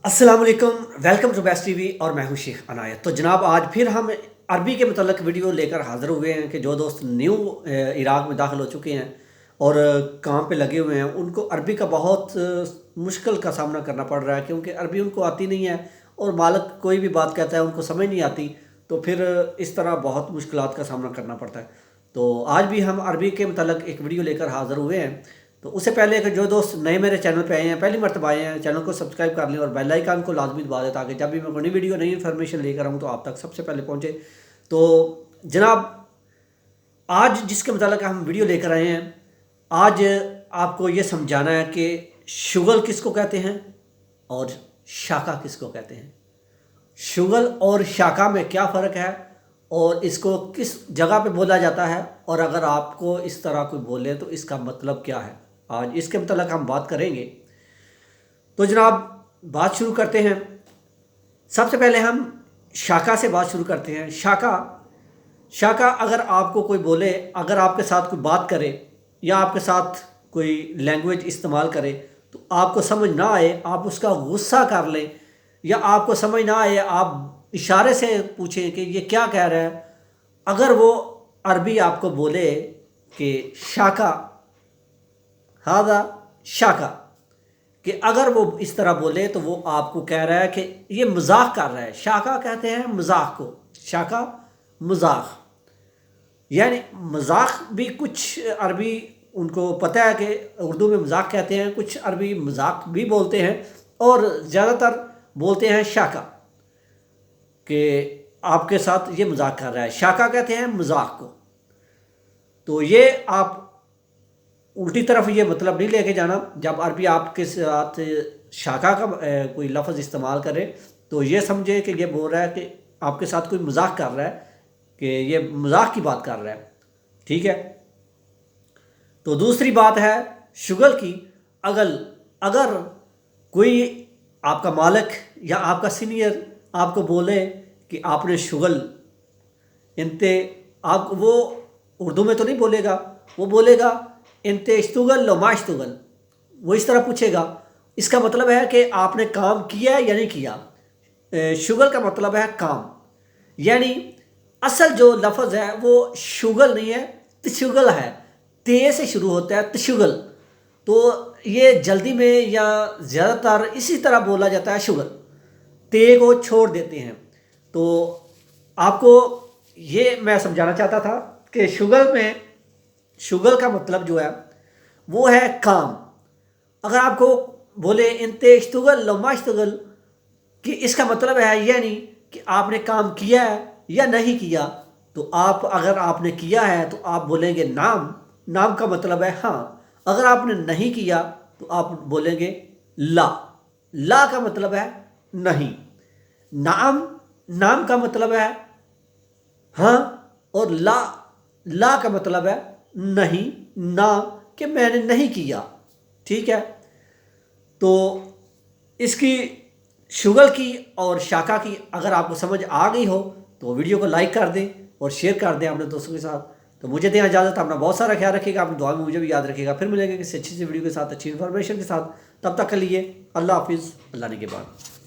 अस्सलाम वालेकुम, welcome to best TV और मैं हूं शेख अनायत। तो जनाब आज फिर हम अरबी के मतलब वीडियो लेकर हाज़िर हुए हैं कि जो दोस्त न्यू इराक़ में दाखिल हो चुके हैं और काम पे लगे हुए हैं उनको अरबी का बहुत मुश्किल का सामना करना पड़ रहा है, क्योंकि अरबी उनको आती नहीं है और मालिक कोई भी बात कहता है उनको समझ नहीं आती। तो फिर इस तरह बहुत मुश्किलात का सामना करना पड़ता है। तो आज भी हम अरबी के मतलब एक वीडियो लेकर हाज़िर हुए हैं। तो उससे पहले कि जो दोस्त नए मेरे चैनल पे आए हैं, पहली मरतबा आए हैं, चैनल को सब्सक्राइब कर लें और बेल आइकन को लाजमी दबा दें ताकि जब भी मैं कोई नई वीडियो नई इन्फॉर्मेशन लेकर आऊँ तो आप तक सबसे पहले पहुँचे। तो जनाब आज जिसके मुतालिक हम वीडियो लेकर आए हैं, आज आपको ये समझाना है कि शुगल किसको कहते हैं और शाका किसको कहते हैं। शुगल और शाका में क्या फ़र्क है और इसको किस जगह पे बोला जाता है, और अगर आपको इस तरह कोई बोले तो इसका मतलब क्या है, आज इसके मतलब हम बात करेंगे। तो जनाब बात शुरू करते हैं। सबसे पहले हम शाका से बात शुरू करते हैं। शाका अगर आपको कोई बोले, अगर आपके साथ कोई बात करे या आपके साथ कोई लैंग्वेज इस्तेमाल करे तो आपको समझ ना आए, आप उसका गुस्सा कर लें, या आपको समझ ना आए आप इशारे से पूछें कि ये क्या कह रहा है। अगर वो अरबी आपको बोले कि शाका हादा शाका, कि अगर वो इस तरह बोले तो वो आपको कह रहा है कि ये मजाक कर रहा है। शाका कहते हैं मजाक को, शाका मजाक, यानी मजाक भी कुछ अरबी उनको पता है कि उर्दू में मजाक कहते हैं, कुछ अरबी मजाक भी बोलते हैं और ज़्यादातर बोलते हैं शाका, कि आपके साथ ये मजाक कर रहा है। शाका कहते हैं मजाक को। तो ये आप उल्टी तरफ ये मतलब नहीं लेके जाना। जब अरबी आपके साथ शाका का कोई लफ्ज़ इस्तेमाल करे तो ये समझे कि ये बोल रहा है कि आपके साथ कोई मजाक कर रहा है, कि ये मजाक की बात कर रहा है। ठीक है। तो दूसरी बात है शुगल की। अगर कोई आपका मालिक या आपका सीनियर आपको बोले कि आपने शुगल इनते, आप वो उर्दू में तो नहीं बोलेगा, वो बोलेगा इनते इश्तुगल लो माश्तुगल, वो इस तरह पूछेगा। इसका मतलब है कि आपने काम किया या नहीं किया। शुगल का मतलब है काम, यानी असल जो लफ्ज़ है वो शुगल नहीं है, तशुगल है। ते से शुरू होता है तशुगल। तो ये जल्दी में या ज़्यादातर इसी तरह बोला जाता है शुगल, ते को छोड़ देते हैं। तो आपको ये मैं समझाना चाहता था कि शुगल का मतलब जो है वो है काम। अगर आपको बोले इंते इश्तुगल लम्मा इश्तुगल, कि इसका मतलब है यानी कि आपने काम किया है या नहीं किया, तो आप अगर आपने किया है तो आप बोलेंगे नाम का मतलब है हाँ। अगर आपने नहीं किया तो आप बोलेंगे ला का मतलब है नहीं। नाम का मतलब है हाँ, और ला का मतलब है नहीं, ना, कि मैंने नहीं किया। ठीक है। तो इसकी शुगल की और शाका की अगर आपको समझ आ गई हो तो वीडियो को लाइक कर दें और शेयर कर दें अपने दोस्तों के साथ। तो मुझे दें इजाज़त, अपना बहुत सारा ख्याल रखिएगा, अपनी दुआ में मुझे भी याद रखिएगा। फिर मिलेंगे किसी अच्छी सी वीडियो के साथ, अच्छी इन्फॉर्मेशन के साथ। तब तक के लिए अल्लाह हाफिज़, अल्लाह ने के बाद।